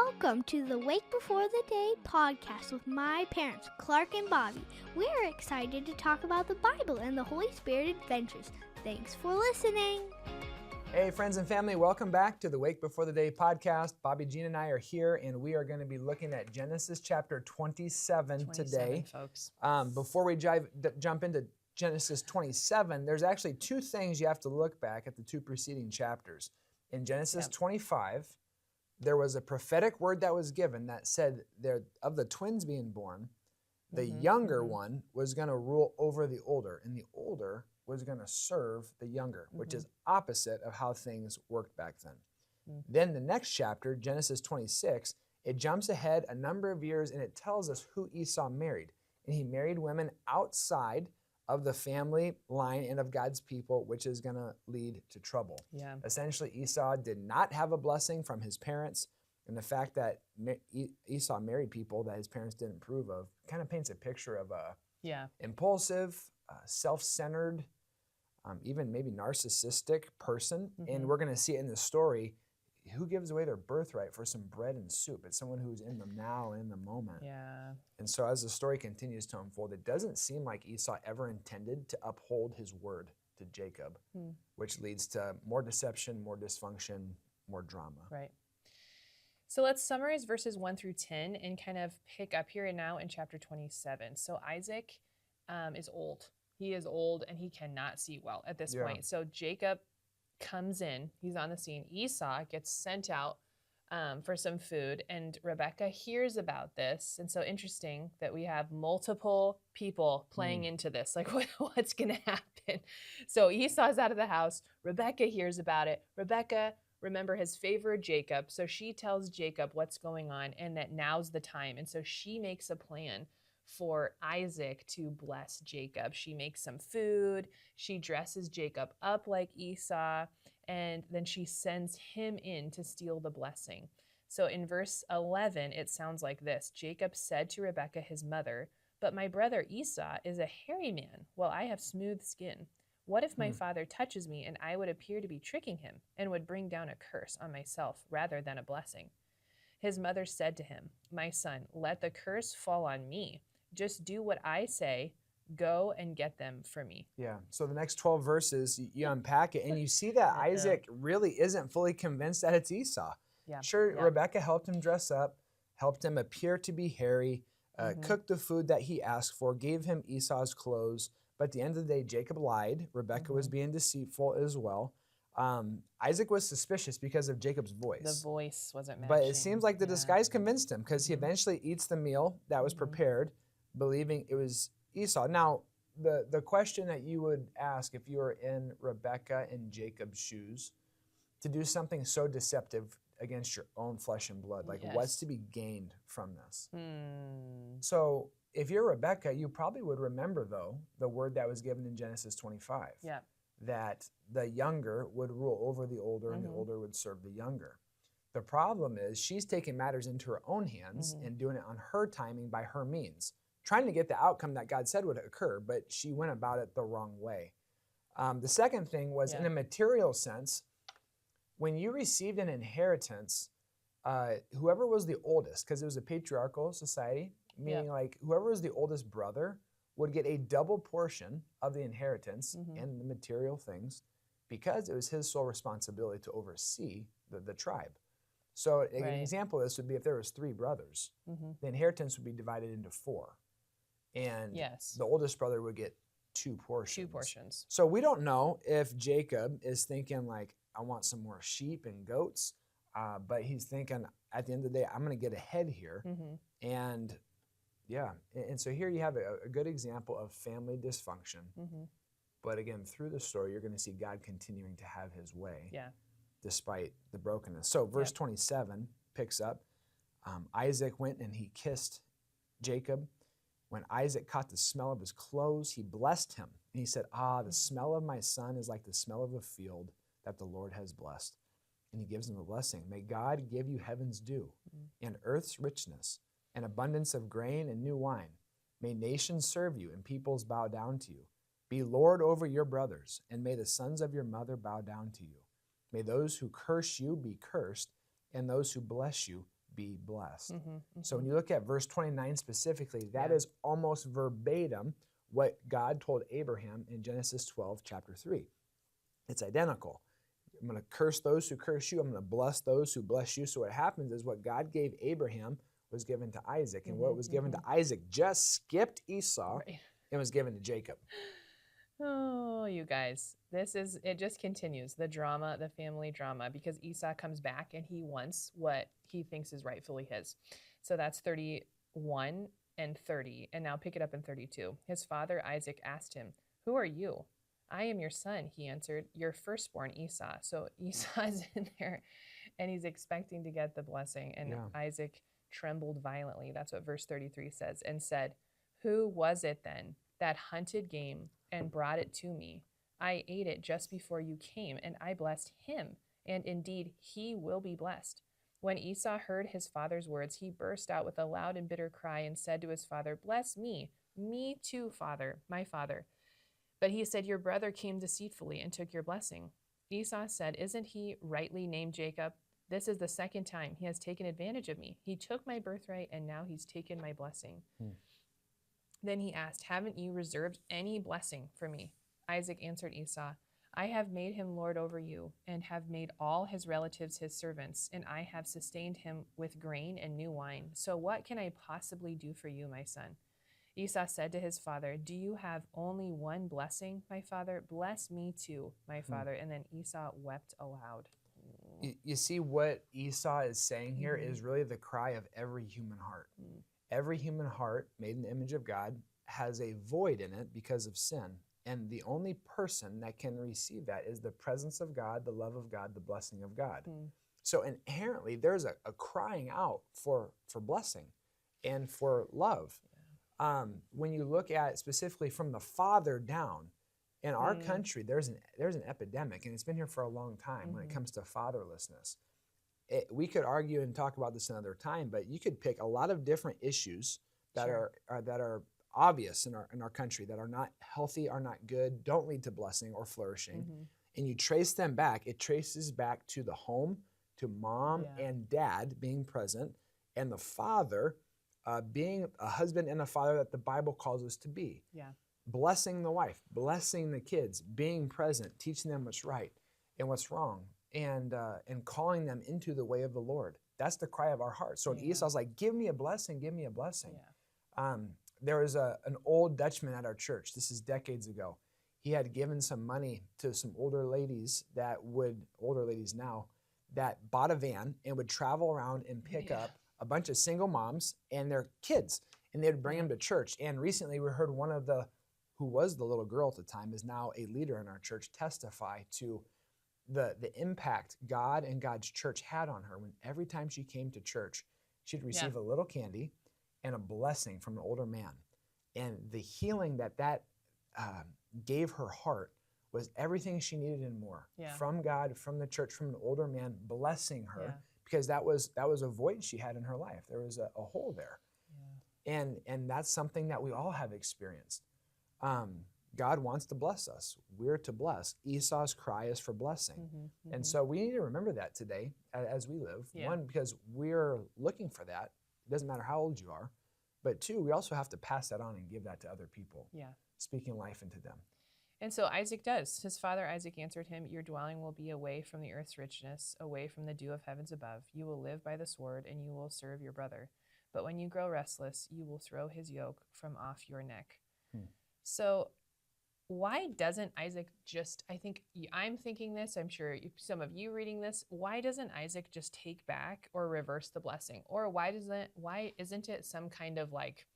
Welcome to the Wake Before the Day podcast with my parents, Clark and Bobby. We're excited to talk about the Bible and the Holy Spirit adventures. Thanks for listening. Hey, friends and family, welcome back to the Wake Before the Day podcast. Bobby, Jean, and I are here, and we are going to be looking at Genesis chapter 27 today. Folks. Before we jump into Genesis 27, there's actually two things you have to look back at the two preceding chapters. In Genesis 25, there was a prophetic word that was given that said there of the twins being born, the younger one was going to rule over the older, and the older was going to serve the younger, which is opposite of how things worked back then. Then the next chapter, Genesis 26, it jumps ahead a number of years and it tells us who Esau married. And he married women outside of the family line and of God's people, which is going to lead to trouble. Yeah. Essentially, Esau did not have a blessing from his parents, and the fact that Esau married people that his parents didn't approve of kind of paints a picture of a impulsive, self-centered, even maybe narcissistic person. And we're going to see it in the story. Who gives away their birthright for some bread and soup? It's someone who's in the now, in the moment. Yeah. And so as the story continues to unfold, it doesn't seem like Esau ever intended to uphold his word to Jacob, which leads to more deception, more dysfunction, more drama. Right. So let's summarize verses 1 through 10 and kind of pick up here and now in chapter 27. So Isaac is old. He is old and he cannot see well at this point. So Jacob comes in, he's on the scene. Esau gets sent out for some food, and Rebekah hears about this. And so interesting that we have multiple people playing into this, like what's going to happen. So Esau's out of the house. Rebekah hears about it. Rebekah, remember, has favored Jacob. So she tells Jacob what's going on and that now's the time. And so she makes a plan for Isaac to bless Jacob. She makes some food, she dresses Jacob up like Esau, and then she sends him in to steal the blessing. So in verse 11, it sounds like this. Jacob said to Rebekah, his mother, "But my brother Esau is a hairy man, while I have smooth skin. What if my father touches me and I would appear to be tricking him and would bring down a curse on myself rather than a blessing?" His mother said to him, "My son, let the curse fall on me. Just do what I say. Go and get them for me." Yeah, so the next 12 verses, you unpack it, and you see that Isaac really isn't fully convinced that it's Esau. Rebekah helped him dress up, helped him appear to be hairy, cooked the food that he asked for, gave him Esau's clothes, but at the end of the day, Jacob lied. Rebekah was being deceitful as well. Isaac was suspicious because of Jacob's voice. The voice wasn't matching. But it seems like the disguise convinced him, because he eventually eats the meal that was prepared, believing it was Esau. Now, the question that you would ask if you were in Rebekah and Jacob's shoes, to do something so deceptive against your own flesh and blood, like what's to be gained from this? So if you're Rebekah, you probably would remember, though, the word that was given in Genesis 25, that the younger would rule over the older and the older would serve the younger. The problem is she's taking matters into her own hands and doing it on her timing by her means, trying to get the outcome that God said would occur, but she went about it the wrong way. The second thing was, in a material sense, when you received an inheritance, whoever was the oldest, because it was a patriarchal society, meaning like whoever was the oldest brother would get a double portion of the inheritance and the material things, because it was his sole responsibility to oversee the tribe. So an example of this would be if there was 3 brothers, the inheritance would be divided into 4. And the oldest brother would get 2 portions. 2 portions. So we don't know if Jacob is thinking like, I want some more sheep and goats, but he's thinking at the end of the day, I'm going to get ahead here. And so here you have a good example of family dysfunction. But again, through the story, you're going to see God continuing to have his way despite the brokenness. So verse 27 picks up, Isaac went and he kissed Jacob. When Isaac caught the smell of his clothes, he blessed him. And he said, the smell of my son is like the smell of a field that the Lord has blessed. And he gives him a blessing. May God give you heaven's dew and earth's richness, an abundance of grain and new wine. May nations serve you and peoples bow down to you. Be Lord over your brothers, and may the sons of your mother bow down to you. May those who curse you be cursed, and those who bless you be blessed. Mm-hmm. So when you look at verse 29 specifically, that Yeah. is almost verbatim what God told Abraham in Genesis 12, chapter 3. It's identical. I'm going to curse those who curse you. I'm going to bless those who bless you. So what happens is what God gave Abraham was given to Isaac. And what was given to Isaac just skipped Esau Right. and was given to Jacob. Oh, you guys, it just continues, the drama, the family drama, because Esau comes back and he wants what he thinks is rightfully his. So that's 31 and 30. And now pick it up in 32. His father Isaac asked him, "Who are you?" "I am your son," he answered, "your firstborn Esau." So Esau's in there and he's expecting to get the blessing. And Yeah. Isaac trembled violently. That's what verse 33 says, and said, "Who was it then that hunted game and brought it to me? I ate it just before you came, and I blessed him, and indeed he will be blessed." When Esau heard his father's words, he burst out with a loud and bitter cry and said to his father, "Bless me, me too, father, my father." But he said, "Your brother came deceitfully and took your blessing." Esau said, "Isn't he rightly named Jacob? This is the second time he has taken advantage of me. He took my birthright, and now he's taken my blessing." Then he asked, "Haven't you reserved any blessing for me?" Isaac answered Esau, "I have made him lord over you, and have made all his relatives his servants, and I have sustained him with grain and new wine. So what can I possibly do for you, my son?" Esau said to his father, "Do you have only one blessing, my father? Bless me too, my father." And then Esau wept aloud. You see what Esau is saying here is really the cry of every human heart. Every human heart made in the image of God has a void in it because of sin. And the only person that can receive that is the presence of God, the love of God, the blessing of God. So inherently, there's a crying out for blessing and for love. When you look at specifically from the father down, in our country, there's an epidemic, and it's been here for a long time when it comes to fatherlessness. We could argue and talk about this another time, but you could pick a lot of different issues that are obvious in our country that are not healthy, are not good, don't lead to blessing or flourishing, and you trace them back. It traces back to the home, to mom and dad being present, and the father being a husband and a father that the Bible calls us to be. Yeah. Blessing the wife, blessing the kids, being present, teaching them what's right and what's wrong, and calling them into the way of the Lord. That's the cry of our heart. So when Esau's like, "Give me a blessing, give me a blessing." There was an old Dutchman at our church. This is decades ago. He had given some money to some older ladies now, that bought a van and would travel around and pick up a bunch of single moms and their kids, and they would bring them to church. And recently we heard one of who was the little girl at the time, is now a leader in our church, testify to the impact God and God's church had on her. When every time she came to church, she'd receive a little candy and a blessing from an older man. And the healing that gave her heart was everything she needed and more. From God, from the church, from an older man blessing her, because that was a void she had in her life. There was a hole there. And that's something that we all have experienced. God wants to bless us. We're to bless. Esau's cry is for blessing. And so we need to remember that today as we live. One, because we're looking for that. It doesn't matter how old you are. But two, we also have to pass that on and give that to other people. Speaking life into them. And so Isaac does. His father Isaac answered him, "Your dwelling will be away from the earth's richness, away from the dew of heavens above. You will live by the sword, and you will serve your brother. But when you grow restless, you will throw his yoke from off your neck." So why doesn't Isaac I'm thinking this, I'm sure some of you reading this, why doesn't Isaac just take back or reverse the blessing? Or why isn't it some kind of like,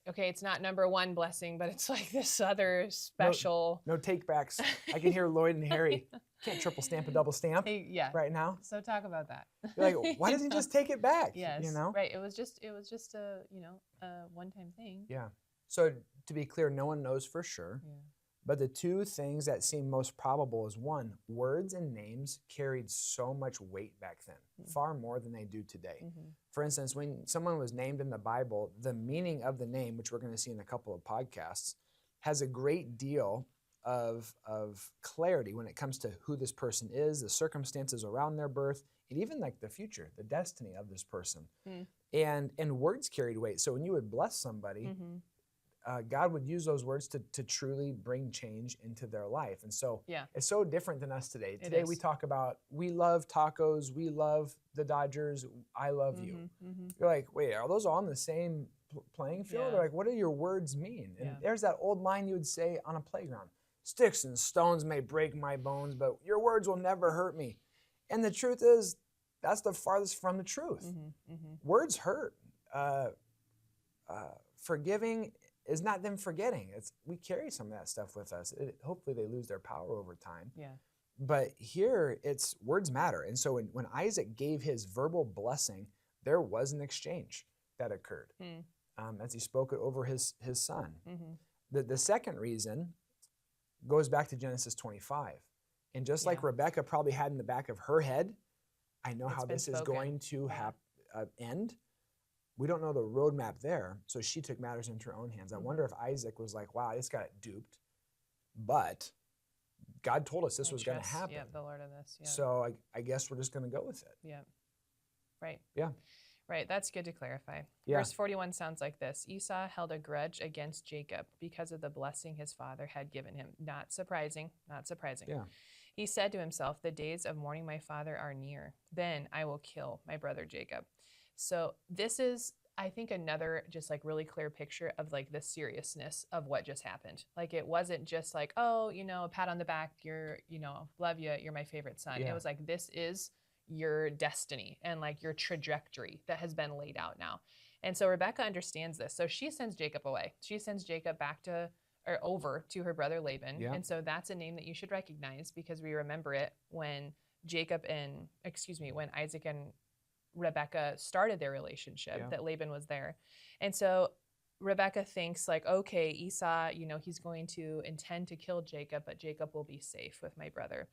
okay, it's not number one blessing, but it's like this other special. No take backs. I can hear Lloyd and Harry. Can't triple stamp a double stamp right now. So talk about that. You're like, why doesn't he just take it back? Yes. You know? Right. It was just a one-time thing. Yeah. So to be clear, no one knows for sure. But the two things that seem most probable is, one, words and names carried so much weight back then, far more than they do today. For instance, when someone was named in the Bible, the meaning of the name, which we're going to see in a couple of podcasts, has a great deal of clarity when it comes to who this person is, the circumstances around their birth, and even like the future, the destiny of this person. Mm. And words carried weight. So when you would bless somebody, God would use those words to truly bring change into their life. And so it's so different than us today. Today we talk about, we love tacos, we love the Dodgers, I love you. You're like, wait, are those all on the same playing field? Or like, what do your words mean? And there's that old line you would say on a playground. Sticks and stones may break my bones, but your words will never hurt me. And the truth is, that's the farthest from the truth. Words hurt. Forgiving is not them forgetting. We carry some of that stuff with us. Hopefully they lose their power over time. But here, words matter. And so when Isaac gave his verbal blessing, there was an exchange that occurred as he spoke it over his son. The second reason goes back to Genesis 25. And just like Rebecca probably had in the back of her head, I know how this is going to end. We don't know the roadmap there, so she took matters into her own hands. I wonder if Isaac was like, wow, I just got duped. But God told us this was going to happen. Yeah, the Lord of this. Yeah. So I guess we're just going to go with it. Yeah. Right. Yeah. Right. That's good to clarify. Yeah. Verse 41 sounds like this. Esau held a grudge against Jacob because of the blessing his father had given him. Not surprising. Not surprising. Yeah. He said to himself, the days of mourning my father are near. Then I will kill my brother Jacob. So this is, I think, another just like really clear picture of like the seriousness of what just happened. Like it wasn't just like, oh, a pat on the back, love you, you're my favorite son. Yeah. It was like, this is your destiny and like your trajectory that has been laid out now. And so Rebecca understands this. So she sends Jacob away. She sends Jacob over to her brother Laban. Yeah. And so that's a name that you should recognize because we remember it when when Isaac and Rebecca started their relationship, that Laban was there. And so Rebecca thinks like, okay, Esau, he's going to intend to kill Jacob, but Jacob will be safe with my brother.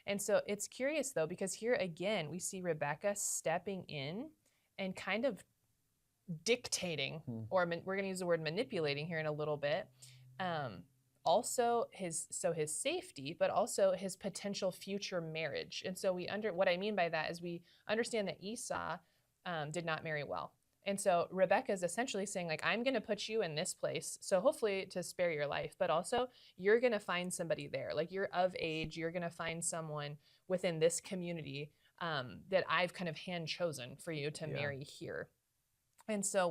And so it's curious though, because here again, we see Rebecca stepping in and kind of dictating, or we're going to use the word manipulating here in a little bit. Also his safety, but also his potential future marriage. And so what I mean by that is we understand that Esau did not marry well. And so Rebecca is essentially saying like, I'm going to put you in this place. So hopefully to spare your life, but also you're going to find somebody there. Like you're of age, you're going to find someone within this community that I've kind of hand chosen for you to marry here. And so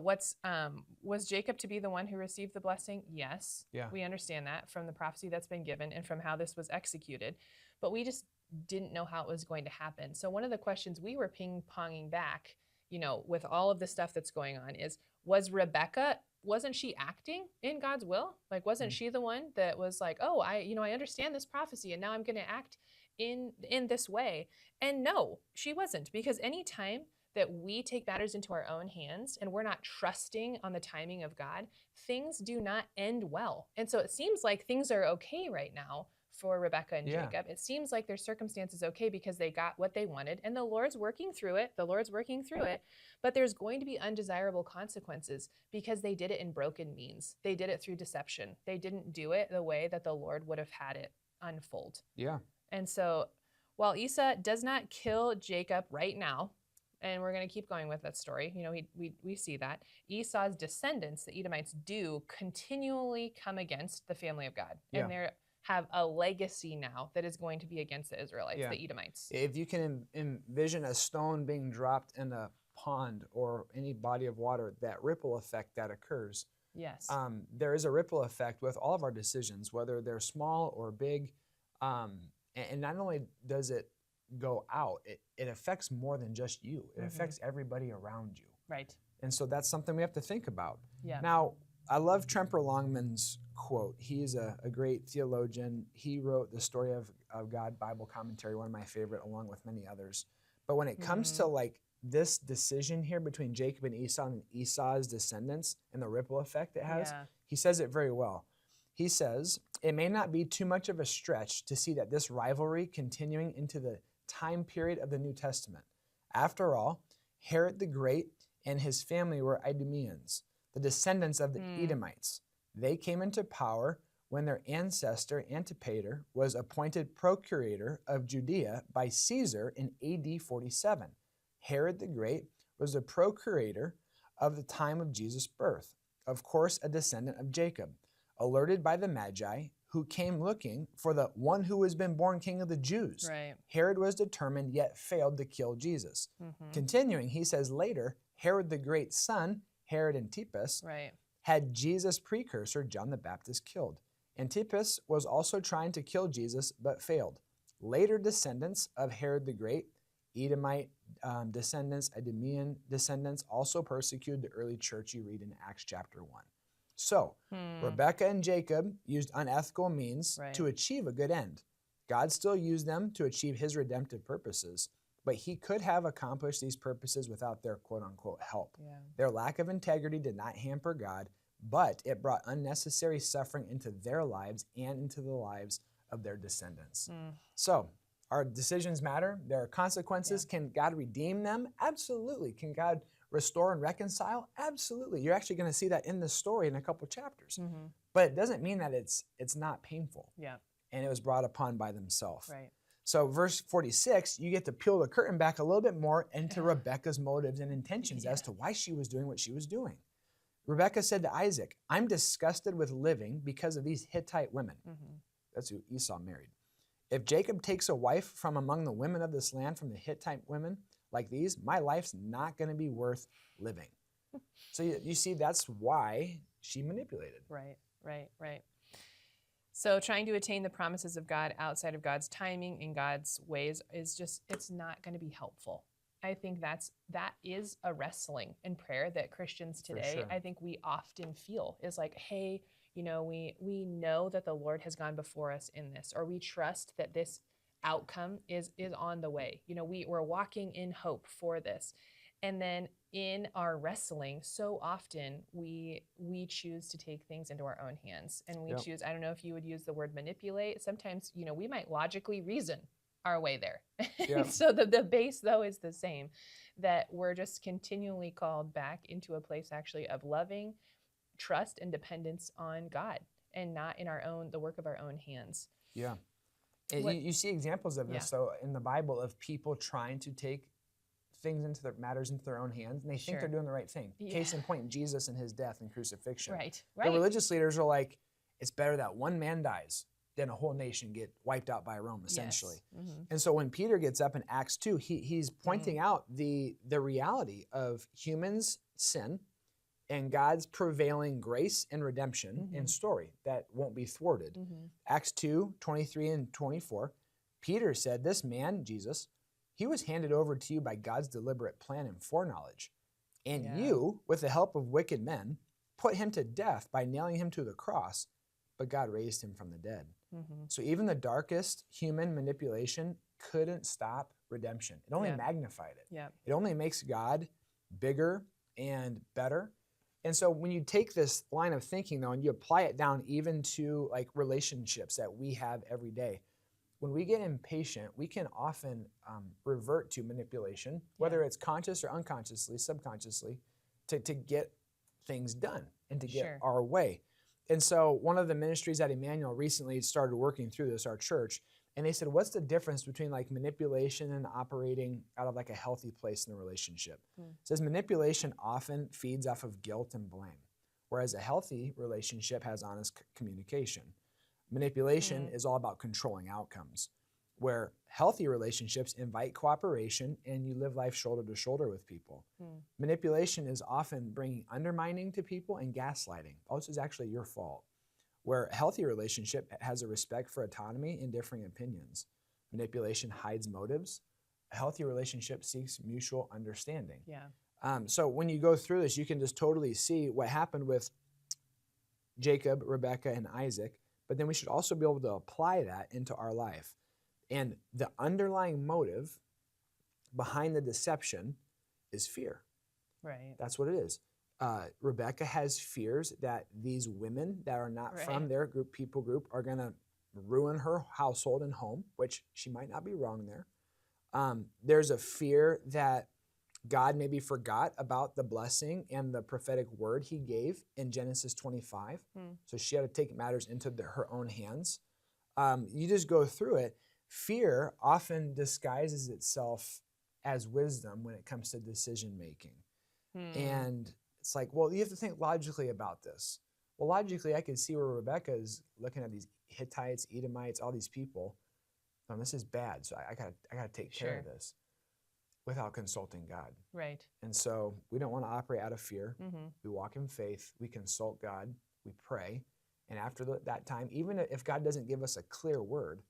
was Jacob to be the one who received the blessing? Yes. Yeah. We understand that from the prophecy that's been given and from how this was executed, but we just didn't know how it was going to happen. So one of the questions we were ping-ponging back, with all of the stuff that's going on is, wasn't she acting in God's will? Like, wasn't she the one that was like, oh, I understand this prophecy and now I'm going to act in this way? And no, she wasn't, because anytime that we take matters into our own hands and we're not trusting on the timing of God, things do not end well. And so it seems like things are okay right now for Rebecca and Jacob. It seems like their circumstances okay because they got what they wanted and the Lord's working through it. But there's going to be undesirable consequences because they did it in broken means. They did it through deception. They didn't do it the way that the Lord would have had it unfold. Yeah. And so while Esau does not kill Jacob right now, and we're going to keep going with that story. We see that Esau's descendants, the Edomites, do continually come against the family of God. And they have a legacy now that is going to be against the Israelites, the Edomites. If you can envision a stone being dropped in a pond or any body of water, that ripple effect that occurs. Yes. There is a ripple effect with all of our decisions, whether they're small or big. And not only does it go out, it affects more than just you. It affects everybody around you. Right. And so that's something we have to think about. Yeah. Now, I love Tremper Longman's quote. He's a great theologian. He wrote the Story of God Bible commentary, one of my favorite, along with many others. But when it comes to like this decision here between Jacob and Esau and Esau's descendants and the ripple effect it has, he says it very well. He says, it may not be too much of a stretch to see that this rivalry continuing into the time period of the New Testament. After all, Herod the Great and his family were Idumeans, the descendants of the Edomites. They came into power when their ancestor Antipater was appointed procurator of Judea by Caesar in AD 47. Herod the Great was the procurator of the time of Jesus' birth, of course a descendant of Jacob, alerted by the Magi who came looking for the one who has been born king of the Jews. Right. Herod was determined yet failed to kill Jesus. Continuing, he says later, Herod the Great's son, Herod Antipas, Right. had Jesus' precursor, John the Baptist, killed. Antipas was also trying to kill Jesus, but failed. Later descendants of Herod the Great, Edomite descendants, Idumean descendants, also persecuted the early church you read in Acts chapter 1. So, Rebekah and Jacob used unethical means Right. to achieve a good end. God still used them to achieve his redemptive purposes, but he could have accomplished these purposes without their quote-unquote help. Yeah. Their lack of integrity did not hamper God, but it brought unnecessary suffering into their lives and into the lives of their descendants. So, our decisions matter. There are consequences. Can God redeem them? Absolutely. Can God restore and reconcile? Absolutely. You're actually going to see that in the story in a couple chapters. But it doesn't mean that it's not painful. Yeah. And it was brought upon by themselves. Right. So verse 46, you get to peel the curtain back a little bit more into Rebekah's motives and intentions as to why she was doing what she was doing. Rebekah said to Isaac, I'm disgusted with living because of these Hittite women. That's who Esau married. If Jacob takes a wife from among the women of this land, from the Hittite women like these, my life's not going to be worth living. So you see, that's why she manipulated. Right. So trying to attain the promises of God outside of God's timing and God's ways is just, it's not going to be helpful. I think that is a wrestling in prayer that Christians today, sure. I think we often feel is like, hey, we know that the Lord has gone before us in this, or we trust that this outcome is on the way. We're walking in hope for this. And then in our wrestling, so often we choose to take things into our own hands, and we choose, I don't know if you would use the word manipulate. Sometimes, we might logically reason our way there. Yeah. So the base though is the same, that we're just continually called back into a place actually of loving trust and dependence on God, and not in the work of our own hands. Yeah. And you see examples of this, though, in the Bible, of people trying to take matters into their own hands, and they think they're doing the right thing. Yeah. Case in point, Jesus and his death and crucifixion. Right. The religious leaders are like, it's better that one man dies than a whole nation get wiped out by Rome, essentially. Yes. Mm-hmm. And so when Peter gets up in Acts 2, he's pointing out the reality of humans' sin and God's prevailing grace and redemption and story that won't be thwarted. Acts 2, 23 and 24, Peter said, this man, Jesus, he was handed over to you by God's deliberate plan and foreknowledge. And you, with the help of wicked men, put him to death by nailing him to the cross, but God raised him from the dead. So even the darkest human manipulation couldn't stop redemption. It only magnified it. Yeah. It only makes God bigger and better. And so when you take this line of thinking, though, and you apply it down even to like relationships that we have every day, when we get impatient, we can often revert to manipulation, whether it's conscious or unconsciously, subconsciously, to get things done and to get our way. And so one of the ministries at Emmanuel recently started working through this, our church, and they said, what's the difference between like manipulation and operating out of like a healthy place in a relationship? It says manipulation often feeds off of guilt and blame, whereas a healthy relationship has honest communication. Manipulation is all about controlling outcomes, where healthy relationships invite cooperation and you live life shoulder to shoulder with people. Manipulation is often bringing undermining to people and gaslighting. Oh, this is actually your fault. Where a healthy relationship has a respect for autonomy and differing opinions. Manipulation hides motives. A healthy relationship seeks mutual understanding. Yeah. So when you go through this, you can just totally see what happened with Jacob, Rebekah, and Isaac, but then we should also be able to apply that into our life. And the underlying motive behind the deception is fear. Right. That's what it is. Rebekah has fears that these women that are not from their people group are going to ruin her household and home, which she might not be wrong there. There's a fear that God maybe forgot about the blessing and the prophetic word he gave in Genesis 25. So she had to take matters into her own hands. You just go through it. Fear often disguises itself as wisdom when it comes to decision making. And it's like, well, you have to think logically about this. Well, logically, I could see where Rebecca is looking at these Hittites, Edomites, all these people. This is bad, so I gotta take care of this without consulting God. Right. And so we don't want to operate out of fear. We walk in faith. We consult God. We pray. And after that time, even if God doesn't give us a clear word,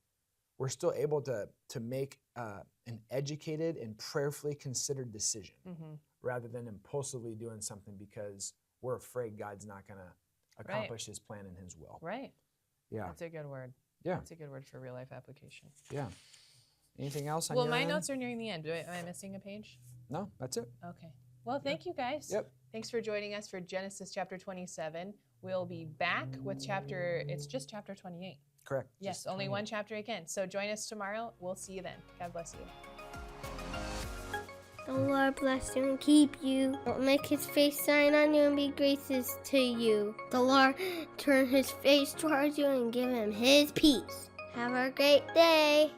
we're still able to make an educated and prayerfully considered decision rather than impulsively doing something because we're afraid God's not going to accomplish his plan and his will. Right. Yeah. That's a good word. Yeah. That's a good word for real life application. Yeah. Anything else on your my end? notes are nearing the end. Am I missing a page? No, that's it. Okay. Well, thank you guys. Yep. Thanks for joining us for Genesis chapter 27. We'll be back with it's just chapter 28. Correct. Yes, Just only 28. one chapter again. So join us tomorrow. We'll see you then. God bless you. The Lord bless you and keep you. Don't make his face shine on you and be gracious to you. The Lord turn his face towards you and give him his peace. Have a great day.